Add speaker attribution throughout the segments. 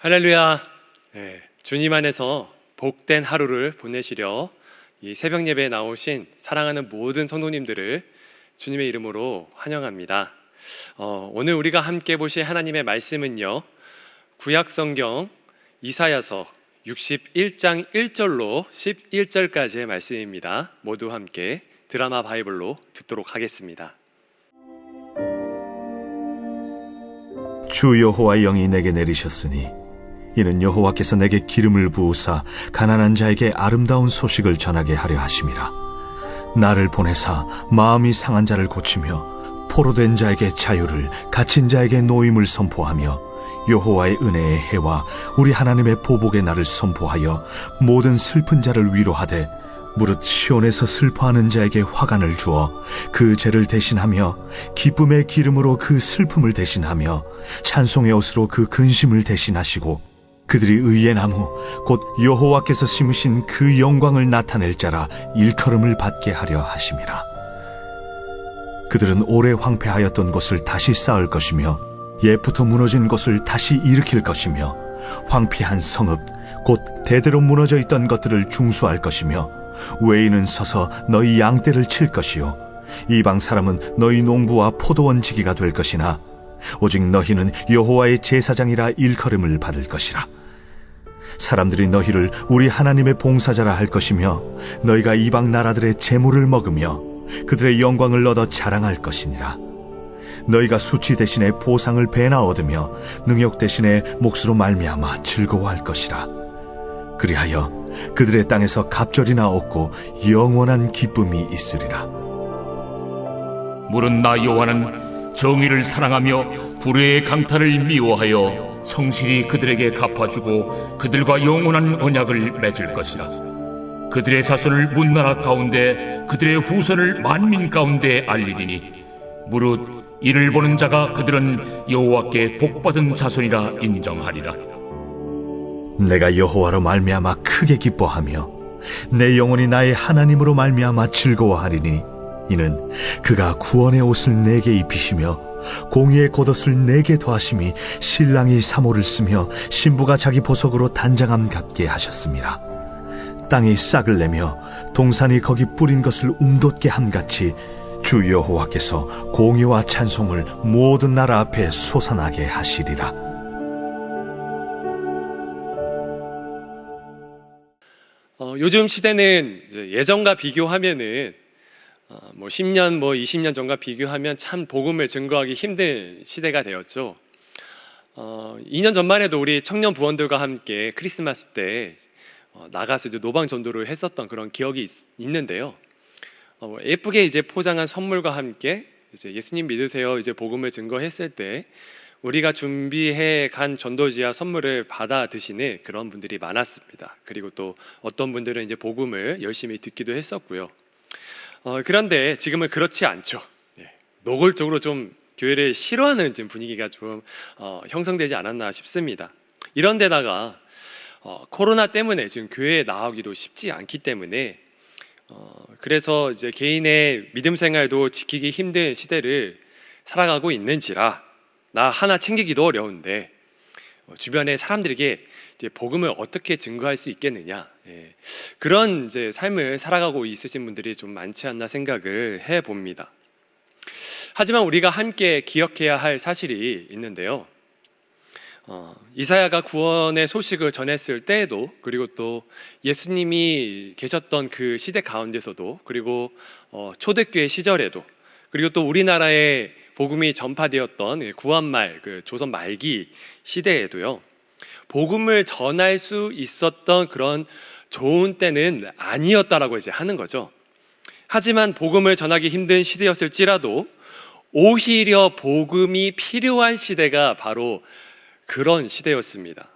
Speaker 1: 할렐루야. 주님 안에서 복된 하루를 보내시려 이 새벽 예배에 나오신 사랑하는 모든 성도님들을 주님의 이름으로 환영합니다. 오늘 우리가 함께 보실 하나님의 말씀은요, 구약성경 이사야서 61장 1절로 11절까지의 말씀입니다. 모두 함께 드라마 바이블로 듣도록 하겠습니다.
Speaker 2: 주 여호와의 영이 내게 내리셨으니 이는 여호와께서 내게 기름을 부으사 가난한 자에게 아름다운 소식을 전하게 하려 하심이라. 나를 보내사 마음이 상한 자를 고치며 포로된 자에게 자유를, 갇힌 자에게 노임을 선포하며 여호와의 은혜의 해와 우리 하나님의 보복의 날을 선포하여 모든 슬픈 자를 위로하되 무릇 시온에서 슬퍼하는 자에게 화관을 주어 그 죄를 대신하며 기쁨의 기름으로 그 슬픔을 대신하며 찬송의 옷으로 그 근심을 대신하시고 그들이 의의 나무 곧 여호와께서 심으신 그 영광을 나타낼 자라 일컬음을 받게 하려 하심이라. 그들은 오래 황폐하였던 곳을 다시 쌓을 것이며 옛부터 무너진 곳을 다시 일으킬 것이며 황폐한 성읍 곧 대대로 무너져 있던 것들을 중수할 것이며 외인은 서서 너희 양떼를 칠 것이요 이방 사람은 너희 농부와 포도원 지기가 될 것이나 오직 너희는 여호와의 제사장이라 일컬음을 받을 것이라. 사람들이 너희를 우리 하나님의 봉사자라 할 것이며 너희가 이방 나라들의 재물을 먹으며 그들의 영광을 얻어 자랑할 것이니라. 너희가 수치 대신에 보상을 배나 얻으며 능욕 대신에 몫으로 말미암아 즐거워할 것이라. 그리하여 그들의 땅에서 갑절이나 얻고 영원한 기쁨이 있으리라.
Speaker 3: 물은 나 여호와는 정의를 사랑하며 불의의 강탈을 미워하여 성실히 그들에게 갚아주고 그들과 영원한 언약을 맺을 것이라. 그들의 자손을 문나라 가운데 그들의 후손을 만민 가운데 알리리니 무릇 이를 보는 자가 그들은 여호와께 복받은 자손이라 인정하리라.
Speaker 2: 내가 여호와로 말미암아 크게 기뻐하며 내 영혼이 나의 하나님으로 말미암아 즐거워하리니 이는 그가 구원의 옷을 내게 입히시며 공의의 겉옷을 내게 더하심이 신랑이 사모를 쓰며 신부가 자기 보석으로 단장함 같게 하셨습니다. 땅이 싹을 내며 동산이 거기 뿌린 것을 움돋게 함같이 주 여호와께서 공의와 찬송을 모든 나라 앞에 솟아나게 하시리라.
Speaker 1: 요즘 시대는 예전과 비교하면은 10년, 20년 전과 비교하면 참 복음을 증거하기 힘든 시대가 되었죠. 2년 전만 해도 우리 청년 부원들과 함께 크리스마스 때 나가서 이제 노방 전도를 했었던 그런 기억이 있는데요. 예쁘게 이제 포장한 선물과 함께 이제 예수님 믿으세요 이제 복음을 증거했을 때 우리가 준비해 간 전도지와 선물을 받아 드시는 그런 분들이 많았습니다. 그리고 또 어떤 분들은 이제 복음을 열심히 듣기도 했었고요. 그런데 지금은 그렇지 않죠. 노골적으로 좀 교회를 싫어하는 지금 분위기가 좀 형성되지 않았나 싶습니다. 이런 데다가 코로나 때문에 지금 교회에 나오기도 쉽지 않기 때문에 그래서 이제 개인의 믿음 생활도 지키기 힘든 시대를 살아가고 있는지라 나 하나 챙기기도 어려운데 주변의 사람들에게 이제 복음을 어떻게 증거할 수 있겠느냐, 그런 이제 삶을 살아가고 있으신 분들이 좀 많지 않나 생각을 해봅니다. 하지만 우리가 함께 기억해야 할 사실이 있는데요. 이사야가 구원의 소식을 전했을 때에도 그리고 또 예수님이 계셨던 그 시대 가운데서도 그리고 초대교회 시절에도 그리고 또 우리나라에 복음이 전파되었던 구한말 그 조선 말기 시대에도요, 복음을 전할 수 있었던 그런 좋은 때는 아니었다라고 이제 하는 거죠. 하지만 복음을 전하기 힘든 시대였을지라도 오히려 복음이 필요한 시대가 바로 그런 시대였습니다.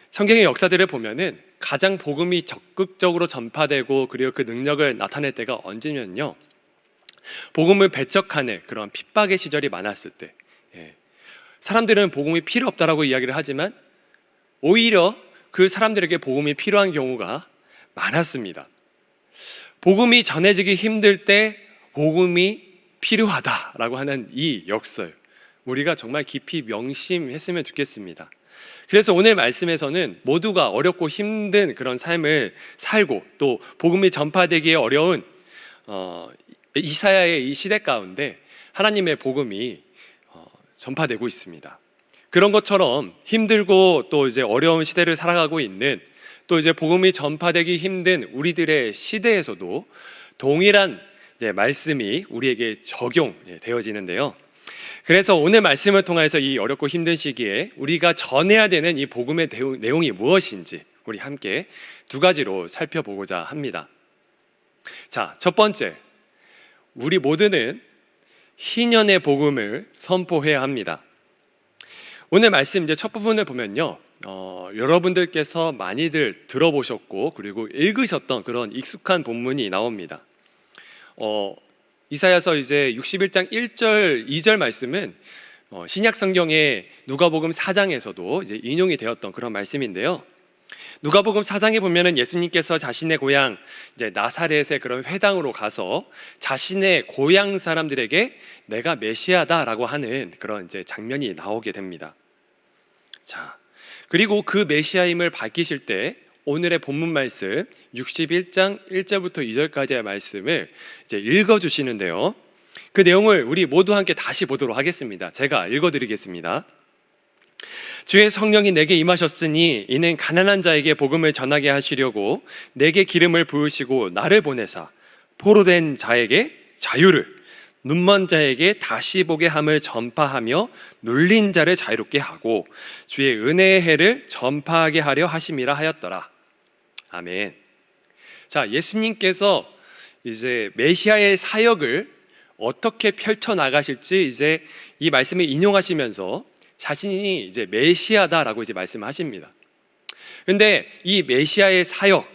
Speaker 1: 성경의 역사들을 보면은 가장 복음이 적극적으로 전파되고 그리고 그 능력을 나타낼 때가 언제냐면요, 복음을 배척하는 그런 핍박의 시절이 많았을 때, 사람들은 복음이 필요 없다라고 이야기를 하지만 오히려 그 사람들에게 복음이 필요한 경우가 많았습니다. 복음이 전해지기 힘들 때 복음이 필요하다라고 하는 이 역설, 우리가 정말 깊이 명심했으면 좋겠습니다. 그래서 오늘 말씀에서는 모두가 어렵고 힘든 그런 삶을 살고 또 복음이 전파되기에 어려운 이사야의 이 시대 가운데 하나님의 복음이 전파되고 있습니다. 그런 것처럼 힘들고 또 이제 어려운 시대를 살아가고 있는 또 이제 복음이 전파되기 힘든 우리들의 시대에서도 동일한 말씀이 우리에게 적용되어지는데요. 그래서 오늘 말씀을 통해서 이 어렵고 힘든 시기에 우리가 전해야 되는 이 복음의 내용이 무엇인지 우리 함께 두 가지로 살펴보고자 합니다. 자, 첫 번째, 우리 모두는 희년의 복음을 선포해야 합니다. 오늘 말씀 이제 첫 부분을 보면요, 여러분들께서 많이들 들어보셨고 그리고 읽으셨던 그런 익숙한 본문이 나옵니다. 이사야서 이제 61장 1절, 2절 말씀은 신약 성경의 누가복음 4장에서도 이제 인용이 되었던 그런 말씀인데요. 누가복음 4장에 보면은 예수님께서 자신의 고향 이제 나사렛의 그런 회당으로 가서 자신의 고향 사람들에게 내가 메시아다라고 하는 그런 이제 장면이 나오게 됩니다. 자, 그리고 그 메시아임을 밝히실 때 오늘의 본문 말씀 61장 1절부터 2절까지의 말씀을 이제 읽어주시는데요. 그 내용을 우리 모두 함께 다시 보도록 하겠습니다. 제가 읽어드리겠습니다. 주의 성령이 내게 임하셨으니 이는 가난한 자에게 복음을 전하게 하시려고 내게 기름을 부으시고 나를 보내사 포로된 자에게 자유를, 눈먼 자에게 다시 보게 함을 전파하며 눌린 자를 자유롭게 하고 주의 은혜의 해를 전파하게 하려 하심이라 하였더라. 아멘. 자, 예수님께서 이제 메시아의 사역을 어떻게 펼쳐 나가실지 이제 이 말씀을 인용하시면서 자신이 이제 메시아다라고 이제 말씀하십니다. 근데 이 메시아의 사역,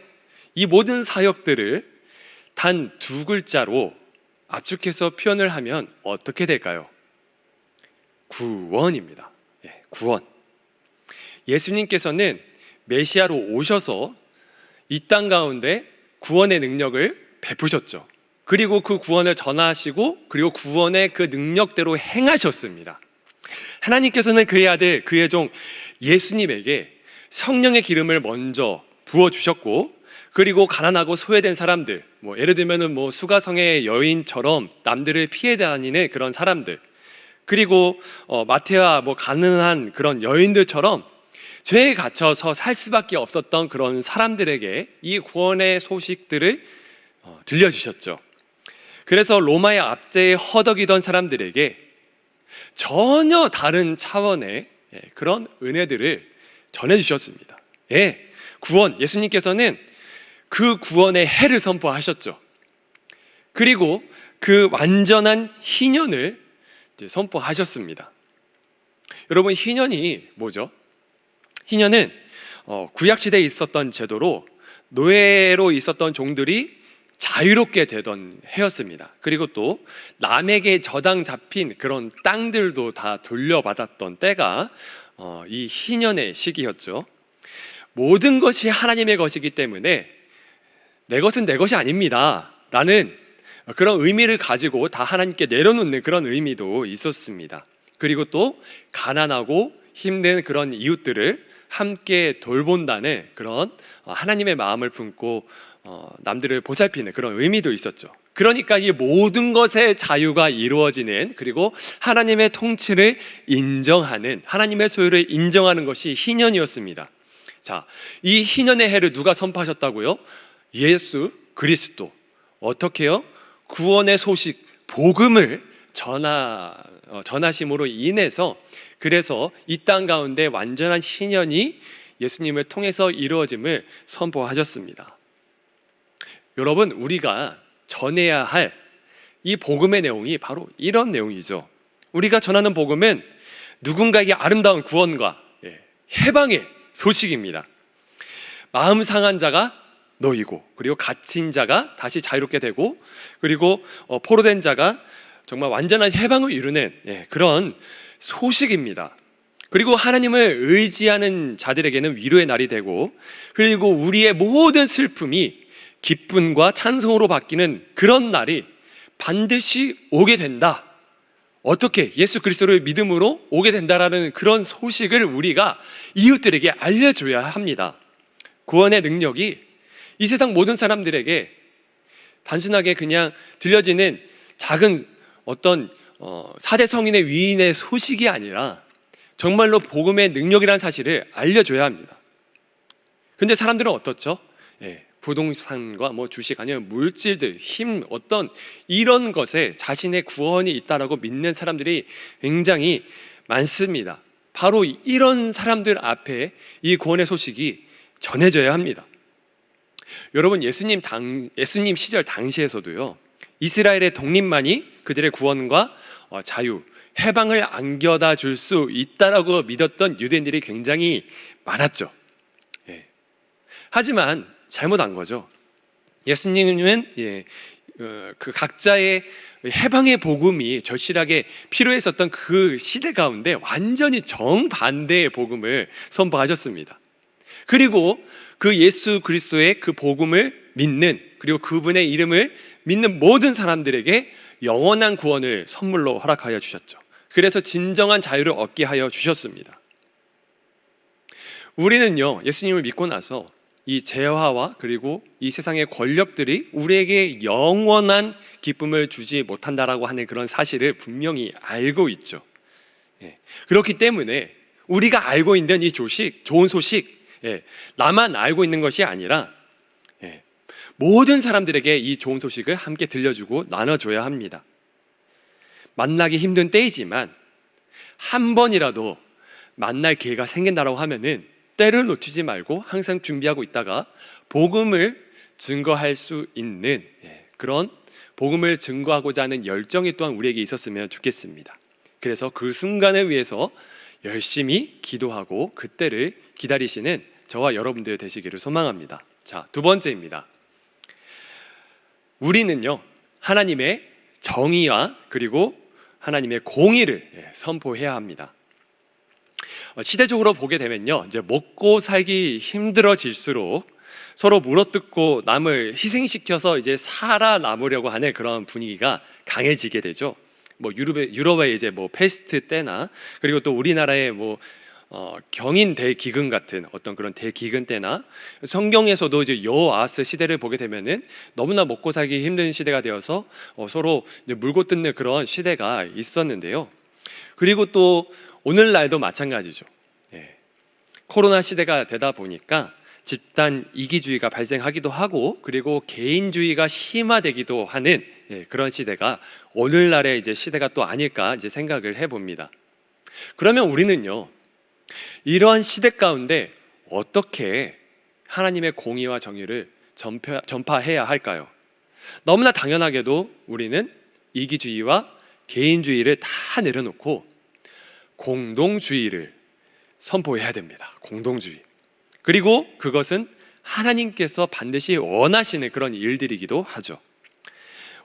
Speaker 1: 이 모든 사역들을 단 두 글자로 압축해서 표현을 하면 어떻게 될까요? 구원입니다. 구원. 예수님께서는 메시아로 오셔서 이 땅 가운데 구원의 능력을 베푸셨죠. 그리고 그 구원을 전하시고 그리고 구원의 그 능력대로 행하셨습니다. 하나님께서는 그의 아들, 그의 종 예수님에게 성령의 기름을 먼저 부어주셨고 그리고 가난하고 소외된 사람들, 예를 들면은 수가성의 여인처럼 남들을 피해 다니는 그런 사람들, 그리고 마태와 가난한 그런 여인들처럼 죄에 갇혀서 살 수밖에 없었던 그런 사람들에게 이 구원의 소식들을 들려주셨죠. 그래서 로마의 압제에 허덕이던 사람들에게 전혀 다른 차원의 그런 은혜들을 전해주셨습니다. 구원, 예수님께서는 그 구원의 해를 선포하셨죠. 그리고 그 완전한 희년을 이제 선포하셨습니다. 여러분, 희년이 뭐죠? 희년은 구약시대에 있었던 제도로 노예로 있었던 종들이 자유롭게 되던 해였습니다. 그리고 또 남에게 저당 잡힌 그런 땅들도 다 돌려받았던 때가 이 희년의 시기였죠. 모든 것이 하나님의 것이기 때문에 내 것은 내 것이 아닙니다 라는 그런 의미를 가지고 다 하나님께 내려놓는 그런 의미도 있었습니다. 그리고 또 가난하고 힘든 그런 이웃들을 함께 돌본다는 그런 하나님의 마음을 품고 남들을 보살피는 그런 의미도 있었죠. 그러니까 이 모든 것의 자유가 이루어지는, 그리고 하나님의 통치를 인정하는, 하나님의 소유를 인정하는 것이 희년이었습니다. 자, 이 희년의 해를 누가 선포하셨다고요? 예수 그리스도. 어떻게요? 구원의 소식, 복음을 전하심으로 인해서, 그래서 이 땅 가운데 완전한 희년이 예수님을 통해서 이루어짐을 선포하셨습니다. 여러분, 우리가 전해야 할 이 복음의 내용이 바로 이런 내용이죠. 우리가 전하는 복음은 누군가에게 아름다운 구원과 해방의 소식입니다. 마음 상한 자가 놓이고, 그리고 갇힌 자가 다시 자유롭게 되고, 그리고 포로된 자가 정말 완전한 해방을 이루는 그런 소식입니다. 그리고 하나님을 의지하는 자들에게는 위로의 날이 되고, 그리고 우리의 모든 슬픔이 기쁨과 찬송으로 바뀌는 그런 날이 반드시 오게 된다. 어떻게 예수 그리스도를 믿음으로 오게 된다라는 그런 소식을 우리가 이웃들에게 알려줘야 합니다. 구원의 능력이 이 세상 모든 사람들에게 단순하게 그냥 들려지는 작은 어떤 사대 성인의 위인의 소식이 아니라 정말로 복음의 능력이라는 사실을 알려줘야 합니다. 근데 사람들은 어떻죠? 부동산과 뭐 주식 아니면 물질들, 힘, 어떤 이런 것에 자신의 구원이 있다라고 믿는 사람들이 굉장히 많습니다. 바로 이런 사람들 앞에 이 구원의 소식이 전해져야 합니다. 여러분, 예수님 시절 당시에서도요, 이스라엘의 독립만이 그들의 구원과 자유, 해방을 안겨다 줄 수 있다라고 믿었던 유대인들이 굉장히 많았죠. 하지만 잘못한 거죠. 예수님은 그 각자의 해방의 복음이 절실하게 필요했었던 그 시대 가운데 완전히 정반대의 복음을 선포하셨습니다. 그리고 그 예수 그리스도의 그 복음을 믿는, 그리고 그분의 이름을 믿는 모든 사람들에게 영원한 구원을 선물로 허락하여 주셨죠. 그래서 진정한 자유를 얻게 하여 주셨습니다. 우리는요, 예수님을 믿고 나서 이 재화와 그리고 이 세상의 권력들이 우리에게 영원한 기쁨을 주지 못한다라고 하는 그런 사실을 분명히 알고 있죠. 그렇기 때문에 우리가 알고 있는 이 좋은 소식, 나만 알고 있는 것이 아니라 모든 사람들에게 이 좋은 소식을 함께 들려주고 나눠줘야 합니다. 만나기 힘든 때이지만 한 번이라도 만날 기회가 생긴다고 하면은 때를 놓치지 말고 항상 준비하고 있다가 복음을 증거할 수 있는 그런 복음을 증거하고자 하는 열정이 또한 우리에게 있었으면 좋겠습니다. 그래서 그 순간을 위해서 열심히 기도하고 그때를 기다리시는 저와 여러분들 되시기를 소망합니다. 자, 두 번째입니다. 우리는요, 하나님의 정의와 그리고 하나님의 공의를 선포해야 합니다. 시대적으로 보게 되면요, 이제 먹고 살기 힘들어질수록 서로 물어뜯고 남을 희생시켜서 이제 살아남으려고 하는 그런 분위기가 강해지게 되죠. 뭐 유럽의 이제 뭐 패스트 때나 그리고 또 우리나라의 뭐 경인 대기근 같은 어떤 그런 대기근 때나 성경에서도 이제 여호아스 시대를 보게 되면은 너무나 먹고 살기 힘든 시대가 되어서 서로 이제 물고 뜯는 그런 시대가 있었는데요. 그리고 또 오늘날도 마찬가지죠. 코로나 시대가 되다 보니까 집단 이기주의가 발생하기도 하고 그리고 개인주의가 심화되기도 하는 그런 시대가 오늘날의 이제 시대가 또 아닐까 이제 생각을 해봅니다. 그러면 우리는요, 이러한 시대 가운데 어떻게 하나님의 공의와 정의를 전파해야 할까요? 너무나 당연하게도 우리는 이기주의와 개인주의를 다 내려놓고 공동주의를 선포해야 됩니다. 공동주의. 그리고 그것은 하나님께서 반드시 원하시는 그런 일들이기도 하죠.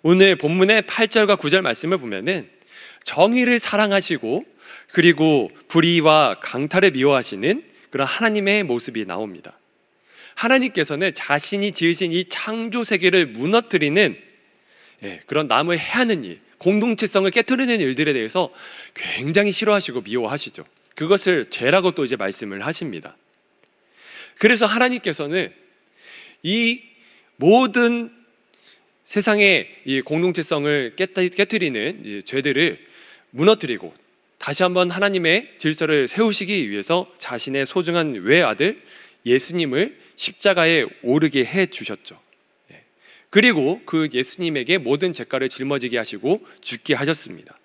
Speaker 1: 오늘 본문의 8절과 9절 말씀을 보면은 정의를 사랑하시고 그리고 불의와 강탈을 미워하시는 그런 하나님의 모습이 나옵니다. 하나님께서는 자신이 지으신 이 창조 세계를 무너뜨리는 그런 남을 해하는 일, 공동체성을 깨트리는 일들에 대해서 굉장히 싫어하시고 미워하시죠. 그것을 죄라고 또 이제 말씀을 하십니다. 그래서 하나님께서는 이 모든 세상의 이 공동체성을 깨트리는 이 죄들을 무너뜨리고 다시 한번 하나님의 질서를 세우시기 위해서 자신의 소중한 외아들 예수님을 십자가에 오르게 해 주셨죠. 그리고 그 예수님에게 모든 죄가를 짊어지게 하시고 죽게 하셨습니다.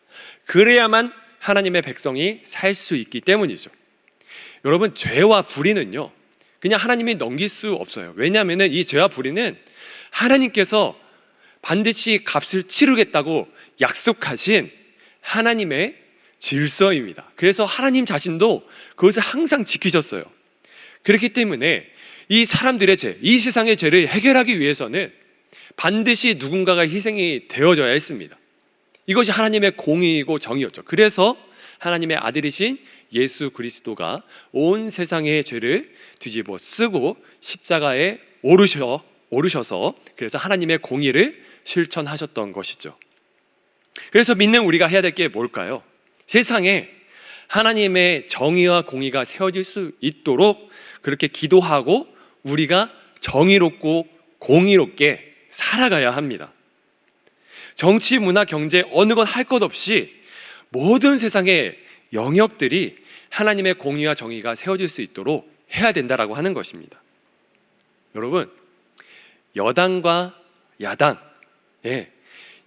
Speaker 1: 그래야만 하나님의 백성이 살 수 있기 때문이죠. 여러분, 죄와 불의는요, 그냥 하나님이 넘길 수 없어요. 왜냐하면 이 죄와 불의는 하나님께서 반드시 값을 치르겠다고 약속하신 하나님의 질서입니다. 그래서 하나님 자신도 그것을 항상 지키셨어요. 그렇기 때문에 이 사람들의 죄, 이 세상의 죄를 해결하기 위해서는 반드시 누군가가 희생이 되어져야 했습니다. 이것이 하나님의 공의이고 정의였죠. 그래서 하나님의 아들이신 예수 그리스도가 온 세상의 죄를 뒤집어 쓰고 십자가에 오르셔서 그래서 하나님의 공의를 실천하셨던 것이죠. 그래서 믿는 우리가 해야 될 게 뭘까요? 세상에 하나님의 정의와 공의가 세워질 수 있도록 그렇게 기도하고 우리가 정의롭고 공의롭게 살아가야 합니다. 정치, 문화, 경제 어느 것 할 것 없이 모든 세상의 영역들이 하나님의 공의와 정의가 세워질 수 있도록 해야 된다라고 하는 것입니다. 여러분, 여당과 야당,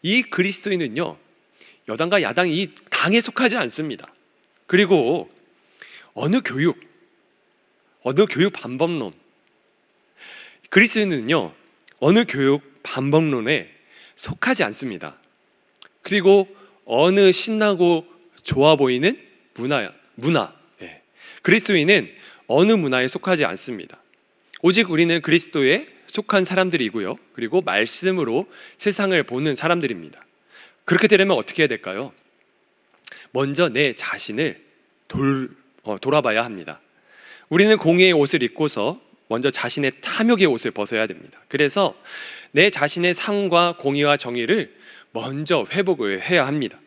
Speaker 1: 이 그리스도인은요, 여당과 야당 이 당에 속하지 않습니다. 그리고 어느 교육 반범론, 그리스도인은요 어느 교육 반범론에 속하지 않습니다. 그리고 어느 신나고 좋아 보이는 문화, 그리스도인은 어느 문화에 속하지 않습니다. 오직 우리는 그리스도에 속한 사람들이고요, 그리고 말씀으로 세상을 보는 사람들입니다. 그렇게 되려면 어떻게 해야 될까요? 먼저 내 자신을 돌아봐야 합니다. 우리는 공의의 옷을 입고서 먼저 자신의 탐욕의 옷을 벗어야 됩니다. 그래서 내 자신의 삶과 공의와 정의를 먼저 회복을 해야 합니다.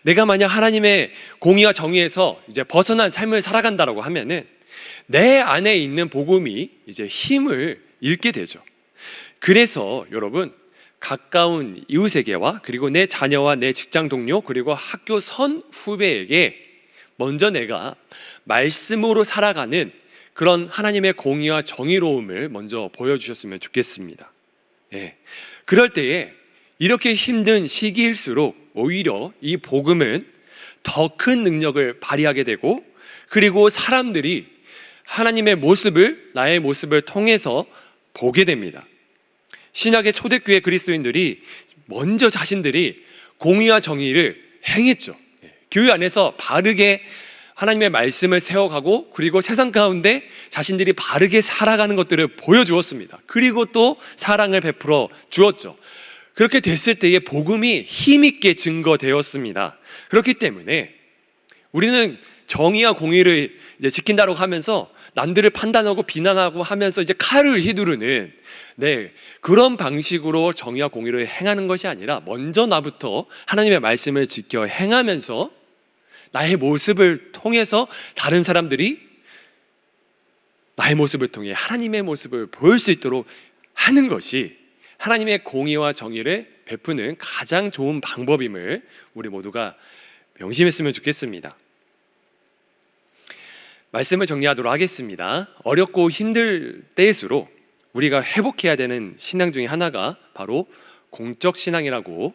Speaker 1: 내가 만약 하나님의 공의와 정의에서 이제 벗어난 삶을 살아간다라고 하면은 내 안에 있는 복음이 이제 힘을 잃게 되죠. 그래서 여러분, 가까운 이웃에게와 그리고 내 자녀와 내 직장 동료 그리고 학교 선 후배에게 먼저 내가 말씀으로 살아가는 그런 하나님의 공의와 정의로움을 먼저 보여주셨으면 좋겠습니다. 그럴 때에 이렇게 힘든 시기일수록 오히려 이 복음은 더 큰 능력을 발휘하게 되고, 그리고 사람들이 하나님의 모습을, 나의 모습을 통해서 보게 됩니다. 신약의 초대교회 그리스도인들이 먼저 자신들이 공의와 정의를 행했죠. 교회 안에서 바르게 하나님의 말씀을 세워가고, 그리고 세상 가운데 자신들이 바르게 살아가는 것들을 보여주었습니다. 그리고 또 사랑을 베풀어 주었죠. 그렇게 됐을 때에 복음이 힘있게 증거되었습니다. 그렇기 때문에 우리는 정의와 공의를 이제 지킨다고 하면서 남들을 판단하고 비난하고 하면서 이제 칼을 휘두르는 그런 방식으로 정의와 공의를 행하는 것이 아니라, 먼저 나부터 하나님의 말씀을 지켜 행하면서 나의 모습을 통해서 다른 사람들이 나의 모습을 통해 하나님의 모습을 보일 수 있도록 하는 것이 하나님의 공의와 정의를 베푸는 가장 좋은 방법임을 우리 모두가 명심했으면 좋겠습니다. 말씀을 정리하도록 하겠습니다. 어렵고 힘들 때일수록 우리가 회복해야 되는 신앙 중에 하나가 바로 공적 신앙이라고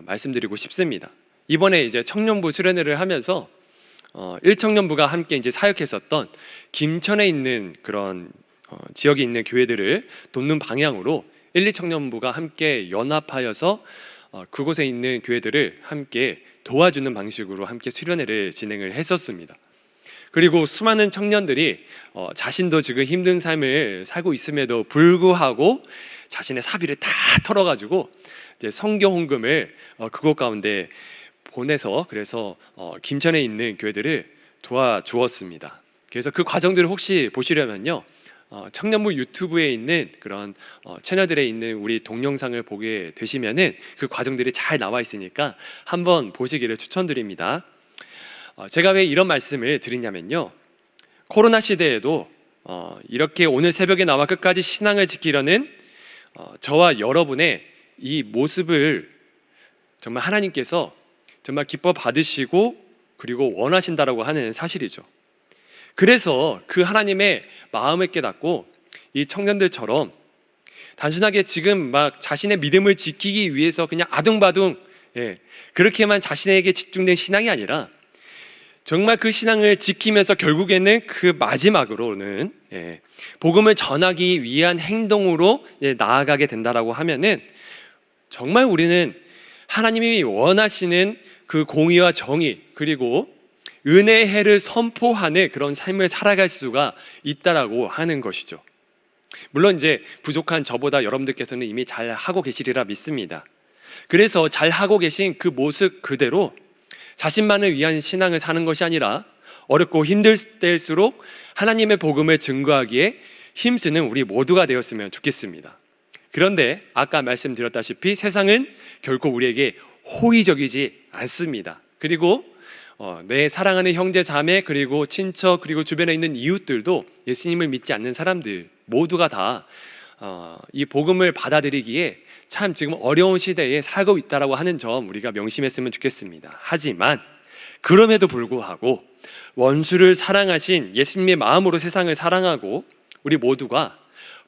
Speaker 1: 말씀드리고 싶습니다. 이번에 이제 청년부 수련회를 하면서 1청년부가 함께 이제 사역했었던 김천에 있는 그런 지역에 있는 교회들을 돕는 방향으로 1, 2청년부가 함께 연합하여서 그곳에 있는 교회들을 함께 도와주는 방식으로 함께 수련회를 진행을 했었습니다. 그리고 수많은 청년들이 자신도 지금 힘든 삶을 살고 있음에도 불구하고 자신의 사비를 다 털어가지고 이제 성교 헌금을 그곳 가운데 보내서, 그래서 김천에 있는 교회들을 도와주었습니다. 그래서 그 과정들을 혹시 보시려면요, 청년부 유튜브에 있는 그런 채널들에 있는 우리 동영상을 보게 되시면은 그 과정들이 잘 나와 있으니까 한번 보시기를 추천드립니다. 제가 왜 이런 말씀을 드리냐면요, 코로나 시대에도 이렇게 오늘 새벽에 나와 끝까지 신앙을 지키려는 저와 여러분의 이 모습을 정말 하나님께서 정말 기뻐 받으시고 그리고 원하신다라고 하는 사실이죠. 그래서 그 하나님의 마음을 깨닫고 이 청년들처럼 단순하게 지금 막 자신의 믿음을 지키기 위해서 그냥 아둥바둥 그렇게만 자신에게 집중된 신앙이 아니라, 정말 그 신앙을 지키면서 결국에는 그 마지막으로는 복음을 전하기 위한 행동으로 나아가게 된다라고 하면은, 정말 우리는 하나님이 원하시는 그 공의와 정의 그리고 은혜의 해를 선포하는 그런 삶을 살아갈 수가 있다라고 하는 것이죠. 물론 이제 부족한 저보다 여러분들께서는 이미 잘 하고 계시리라 믿습니다. 그래서 잘 하고 계신 그 모습 그대로 자신만을 위한 신앙을 사는 것이 아니라, 어렵고 힘들 때일수록 하나님의 복음을 증거하기에 힘쓰는 우리 모두가 되었으면 좋겠습니다. 그런데 아까 말씀드렸다시피 세상은 결코 우리에게 호의적이지 않습니다. 그리고 내 사랑하는 형제 자매 그리고 친척 그리고 주변에 있는 이웃들도 예수님을 믿지 않는 사람들 모두가 다 이 복음을 받아들이기에 참 지금 어려운 시대에 살고 있다라고 하는 점 우리가 명심했으면 좋겠습니다. 하지만 그럼에도 불구하고 원수를 사랑하신 예수님의 마음으로 세상을 사랑하고 우리 모두가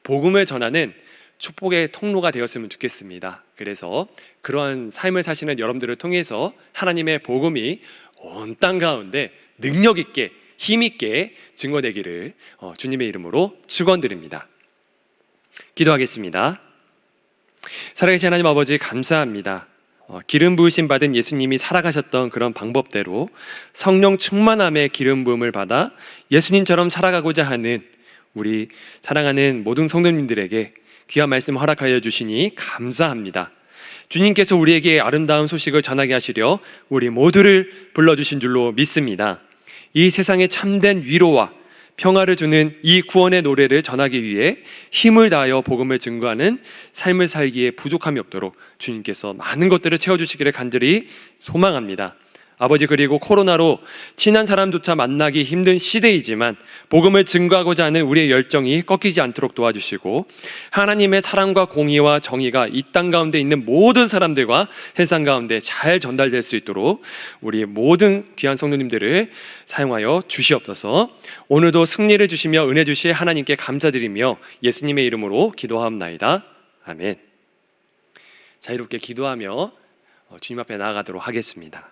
Speaker 1: 복음을 전하는 축복의 통로가 되었으면 좋겠습니다. 그래서 그러한 삶을 사시는 여러분들을 통해서 하나님의 복음이 온 땅 가운데 능력 있게 힘 있게 증거되기를 주님의 이름으로 축원드립니다. 기도하겠습니다. 살아계신 하나님 아버지 감사합니다. 기름 부으심 받은 예수님이 살아가셨던 그런 방법대로 성령 충만함의 기름 부음을 받아 예수님처럼 살아가고자 하는 우리 사랑하는 모든 성도님들에게 귀한 말씀 허락하여 주시니 감사합니다. 주님께서 우리에게 아름다운 소식을 전하게 하시려 우리 모두를 불러주신 줄로 믿습니다. 이 세상에 참된 위로와 평화를 주는 이 구원의 노래를 전하기 위해 힘을 다하여 복음을 증거하는 삶을 살기에 부족함이 없도록 주님께서 많은 것들을 채워주시기를 간절히 소망합니다. 아버지, 그리고 코로나로 친한 사람조차 만나기 힘든 시대이지만 복음을 증거하고자 하는 우리의 열정이 꺾이지 않도록 도와주시고 하나님의 사랑과 공의와 정의가 이 땅 가운데 있는 모든 사람들과 세상 가운데 잘 전달될 수 있도록 우리 모든 귀한 성도님들을 사용하여 주시옵소서. 오늘도 승리를 주시며 은혜 주실 하나님께 감사드리며 예수님의 이름으로 기도하옵나이다. 아멘. 자유롭게 기도하며 주님 앞에 나아가도록 하겠습니다.